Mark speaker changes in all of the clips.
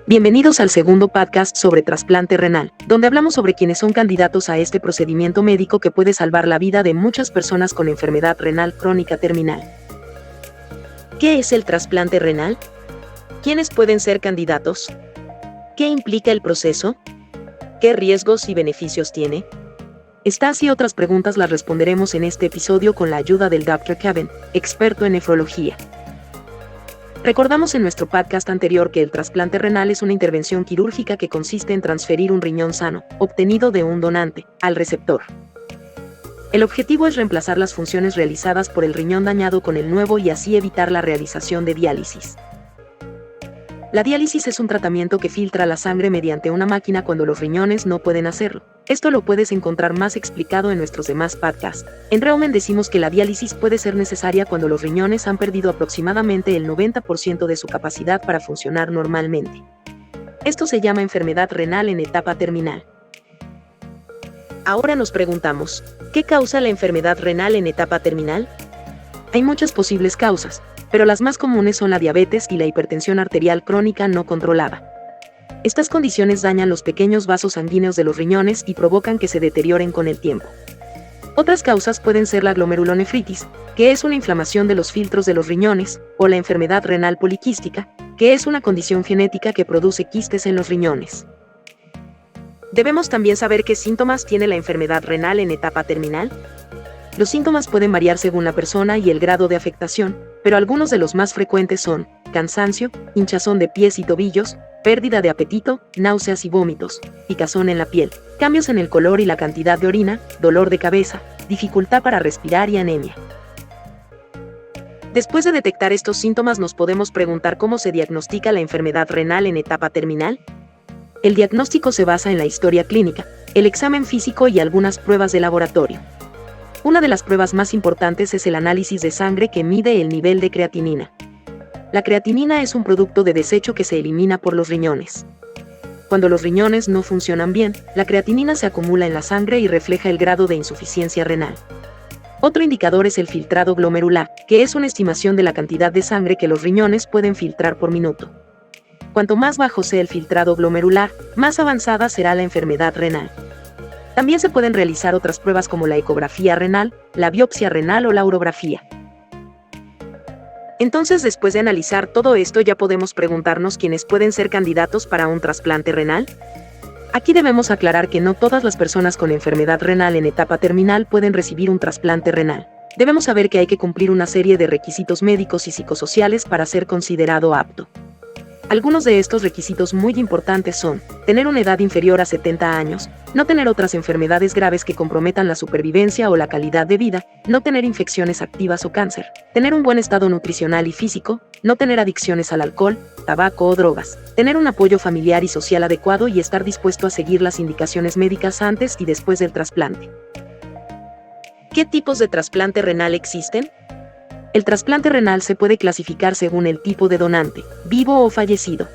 Speaker 1: Bienvenidos al segundo podcast sobre trasplante renal, donde hablamos sobre quienes son candidatos a este procedimiento médico que puede salvar la vida de muchas personas con enfermedad renal crónica terminal. ¿Qué es el trasplante renal? ¿Quiénes pueden ser candidatos? ¿Qué implica el proceso? ¿Qué riesgos y beneficios tiene? Estas y otras preguntas las responderemos en este episodio con la ayuda del Dr. Kevin, experto en nefrología. Recordamos en nuestro podcast anterior que el trasplante renal es una intervención quirúrgica que consiste en transferir un riñón sano, obtenido de un donante, al receptor. El objetivo es reemplazar las funciones realizadas por el riñón dañado con el nuevo y así evitar la realización de diálisis. La diálisis es un tratamiento que filtra la sangre mediante una máquina cuando los riñones no pueden hacerlo. Esto lo puedes encontrar más explicado en nuestros demás podcasts. En resumen decimos que la diálisis puede ser necesaria cuando los riñones han perdido aproximadamente el 90% de su capacidad para funcionar normalmente. Esto se llama enfermedad renal en etapa terminal. Ahora nos preguntamos, ¿qué causa la enfermedad renal en etapa terminal? Hay muchas posibles causas, pero las más comunes son la diabetes y la hipertensión arterial crónica no controlada. Estas condiciones dañan los pequeños vasos sanguíneos de los riñones y provocan que se deterioren con el tiempo. Otras causas pueden ser la glomerulonefritis, que es una inflamación de los filtros de los riñones, o la enfermedad renal poliquística, que es una condición genética que produce quistes en los riñones. Debemos también saber qué síntomas tiene la enfermedad renal en etapa terminal. Los síntomas pueden variar según la persona y el grado de afectación, pero algunos de los más frecuentes son cansancio, hinchazón de pies y tobillos, pérdida de apetito, náuseas y vómitos, picazón en la piel, cambios en el color y la cantidad de orina, dolor de cabeza, dificultad para respirar y anemia. Después de detectar estos síntomas nos podemos preguntar cómo se diagnostica la enfermedad renal en etapa terminal. El diagnóstico se basa en la historia clínica, el examen físico y algunas pruebas de laboratorio. Una de las pruebas más importantes es el análisis de sangre que mide el nivel de creatinina. La creatinina es un producto de desecho que se elimina por los riñones. Cuando los riñones no funcionan bien, la creatinina se acumula en la sangre y refleja el grado de insuficiencia renal. Otro indicador es el filtrado glomerular, que es una estimación de la cantidad de sangre que los riñones pueden filtrar por minuto. Cuanto más bajo sea el filtrado glomerular, más avanzada será la enfermedad renal. También se pueden realizar otras pruebas como la ecografía renal, la biopsia renal o la urografía. Entonces, después de analizar todo esto, ya podemos preguntarnos quiénes pueden ser candidatos para un trasplante renal. Aquí debemos aclarar que no todas las personas con enfermedad renal en etapa terminal pueden recibir un trasplante renal. Debemos saber que hay que cumplir una serie de requisitos médicos y psicosociales para ser considerado apto. Algunos de estos requisitos muy importantes son tener una edad inferior a 70 años, no tener otras enfermedades graves que comprometan la supervivencia o la calidad de vida, no tener infecciones activas o cáncer, tener un buen estado nutricional y físico, no tener adicciones al alcohol, tabaco o drogas, tener un apoyo familiar y social adecuado y estar dispuesto a seguir las indicaciones médicas antes y después del trasplante. ¿Qué tipos de trasplante renal existen? El trasplante renal se puede clasificar según el tipo de donante, vivo o fallecido.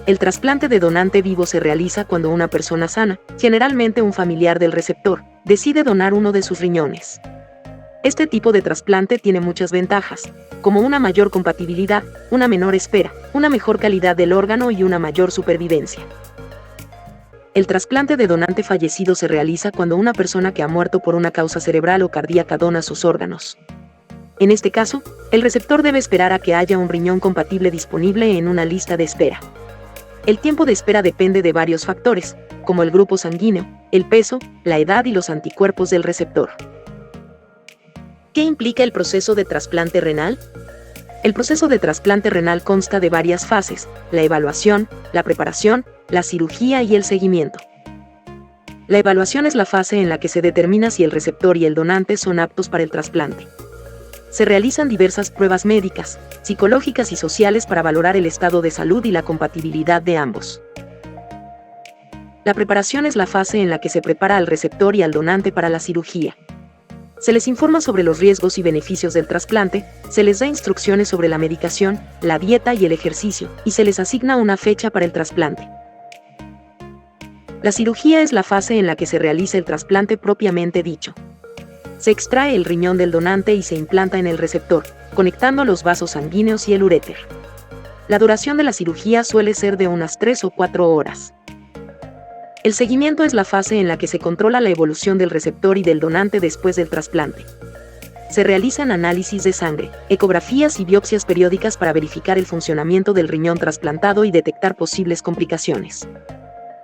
Speaker 1: El trasplante de donante vivo se realiza cuando una persona sana, generalmente un familiar del receptor, decide donar uno de sus riñones. Este tipo de trasplante tiene muchas ventajas, como una mayor compatibilidad, una menor espera, una mejor calidad del órgano y una mayor supervivencia. El trasplante de donante fallecido se realiza cuando una persona que ha muerto por una causa cerebral o cardíaca dona sus órganos. En este caso, el receptor debe esperar a que haya un riñón compatible disponible en una lista de espera. El tiempo de espera depende de varios factores, como el grupo sanguíneo, el peso, la edad y los anticuerpos del receptor. ¿Qué implica el proceso de trasplante renal? El proceso de trasplante renal consta de varias fases: la evaluación, la preparación, la cirugía y el seguimiento. La evaluación es la fase en la que se determina si el receptor y el donante son aptos para el trasplante. Se realizan diversas pruebas médicas, psicológicas y sociales para valorar el estado de salud y la compatibilidad de ambos. La preparación es la fase en la que se prepara al receptor y al donante para la cirugía. Se les informa sobre los riesgos y beneficios del trasplante, se les da instrucciones sobre la medicación, la dieta y el ejercicio, y se les asigna una fecha para el trasplante. La cirugía es la fase en la que se realiza el trasplante propiamente dicho. Se extrae el riñón del donante y se implanta en el receptor, conectando los vasos sanguíneos y el uréter. La duración de la cirugía suele ser de unas 3 o 4 horas. El seguimiento es la fase en la que se controla la evolución del receptor y del donante después del trasplante. Se realizan análisis de sangre, ecografías y biopsias periódicas para verificar el funcionamiento del riñón trasplantado y detectar posibles complicaciones.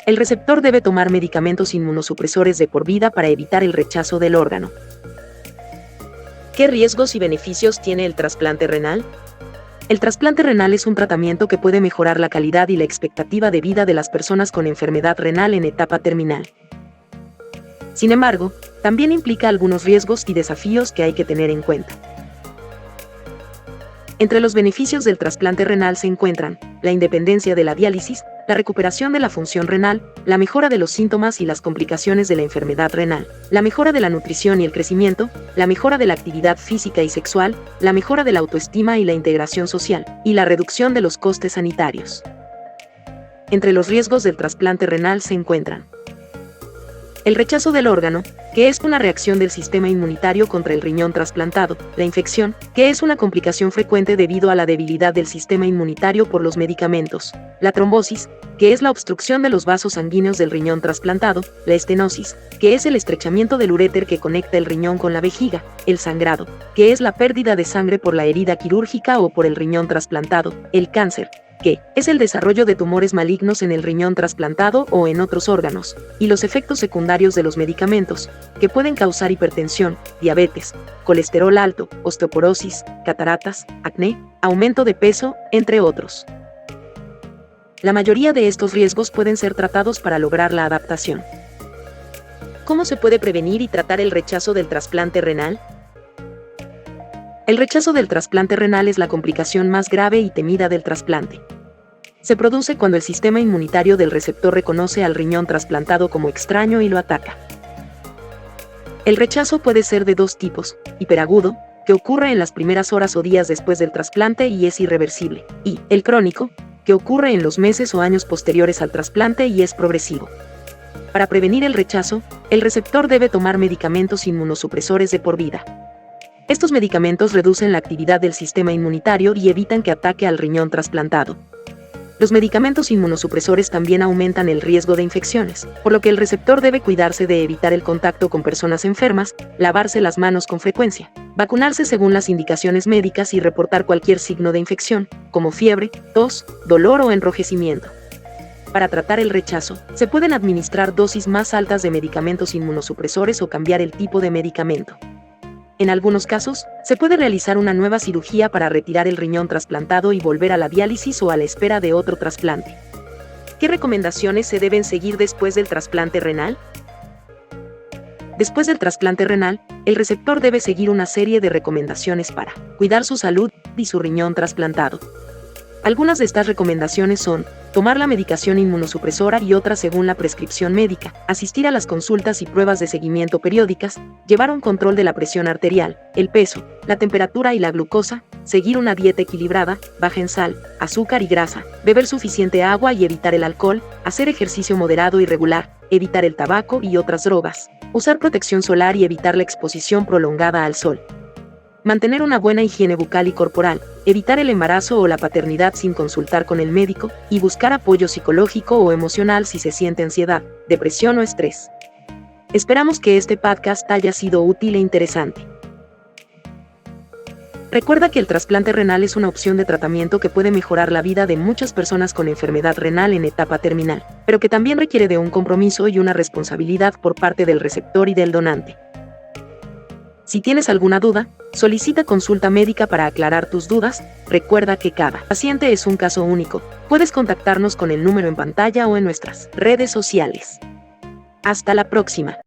Speaker 1: El receptor debe tomar medicamentos inmunosupresores de por vida para evitar el rechazo del órgano. ¿Qué riesgos y beneficios tiene el trasplante renal? El trasplante renal es un tratamiento que puede mejorar la calidad y la expectativa de vida de las personas con enfermedad renal en etapa terminal. Sin embargo, también implica algunos riesgos y desafíos que hay que tener en cuenta. Entre los beneficios del trasplante renal se encuentran la independencia de la diálisis, la recuperación de la función renal, la mejora de los síntomas y las complicaciones de la enfermedad renal, la mejora de la nutrición y el crecimiento, la mejora de la actividad física y sexual, la mejora de la autoestima y la integración social, y la reducción de los costes sanitarios. Entre los riesgos del trasplante renal se encuentran el rechazo del órgano, que es una reacción del sistema inmunitario contra el riñón trasplantado, la infección, que es una complicación frecuente debido a la debilidad del sistema inmunitario por los medicamentos, la trombosis, que es la obstrucción de los vasos sanguíneos del riñón trasplantado, la estenosis, que es el estrechamiento del uréter que conecta el riñón con la vejiga, el sangrado, que es la pérdida de sangre por la herida quirúrgica o por el riñón trasplantado, el cáncer, que es el desarrollo de tumores malignos en el riñón trasplantado o en otros órganos, y los efectos secundarios de los medicamentos, que pueden causar hipertensión, diabetes, colesterol alto, osteoporosis, cataratas, acné, aumento de peso, entre otros. La mayoría de estos riesgos pueden ser tratados para lograr la adaptación. ¿Cómo se puede prevenir y tratar el rechazo del trasplante renal? El rechazo del trasplante renal es la complicación más grave y temida del trasplante. Se produce cuando el sistema inmunitario del receptor reconoce al riñón trasplantado como extraño y lo ataca. El rechazo puede ser de dos tipos: hiperagudo, que ocurre en las primeras horas o días después del trasplante y es irreversible, y el crónico, que ocurre en los meses o años posteriores al trasplante y es progresivo. Para prevenir el rechazo, el receptor debe tomar medicamentos inmunosupresores de por vida. Estos medicamentos reducen la actividad del sistema inmunitario y evitan que ataque al riñón trasplantado. Los medicamentos inmunosupresores también aumentan el riesgo de infecciones, por lo que el receptor debe cuidarse de evitar el contacto con personas enfermas, lavarse las manos con frecuencia, vacunarse según las indicaciones médicas y reportar cualquier signo de infección, como fiebre, tos, dolor o enrojecimiento. Para tratar el rechazo, se pueden administrar dosis más altas de medicamentos inmunosupresores o cambiar el tipo de medicamento. En algunos casos, se puede realizar una nueva cirugía para retirar el riñón trasplantado y volver a la diálisis o a la espera de otro trasplante. ¿Qué recomendaciones se deben seguir después del trasplante renal? Después del trasplante renal, el receptor debe seguir una serie de recomendaciones para cuidar su salud y su riñón trasplantado. Algunas de estas recomendaciones son: tomar la medicación inmunosupresora y otras según la prescripción médica, asistir a las consultas y pruebas de seguimiento periódicas, llevar un control de la presión arterial, el peso, la temperatura y la glucosa, seguir una dieta equilibrada, baja en sal, azúcar y grasa, beber suficiente agua y evitar el alcohol, hacer ejercicio moderado y regular, evitar el tabaco y otras drogas, usar protección solar y evitar la exposición prolongada al sol. Mantener una buena higiene bucal y corporal, evitar el embarazo o la paternidad sin consultar con el médico, y buscar apoyo psicológico o emocional si se siente ansiedad, depresión o estrés. Esperamos que este podcast haya sido útil e interesante. Recuerda que el trasplante renal es una opción de tratamiento que puede mejorar la vida de muchas personas con enfermedad renal en etapa terminal, pero que también requiere de un compromiso y una responsabilidad por parte del receptor y del donante. Si tienes alguna duda, solicita consulta médica para aclarar tus dudas. Recuerda que cada paciente es un caso único. Puedes contactarnos con el número en pantalla o en nuestras redes sociales. Hasta la próxima.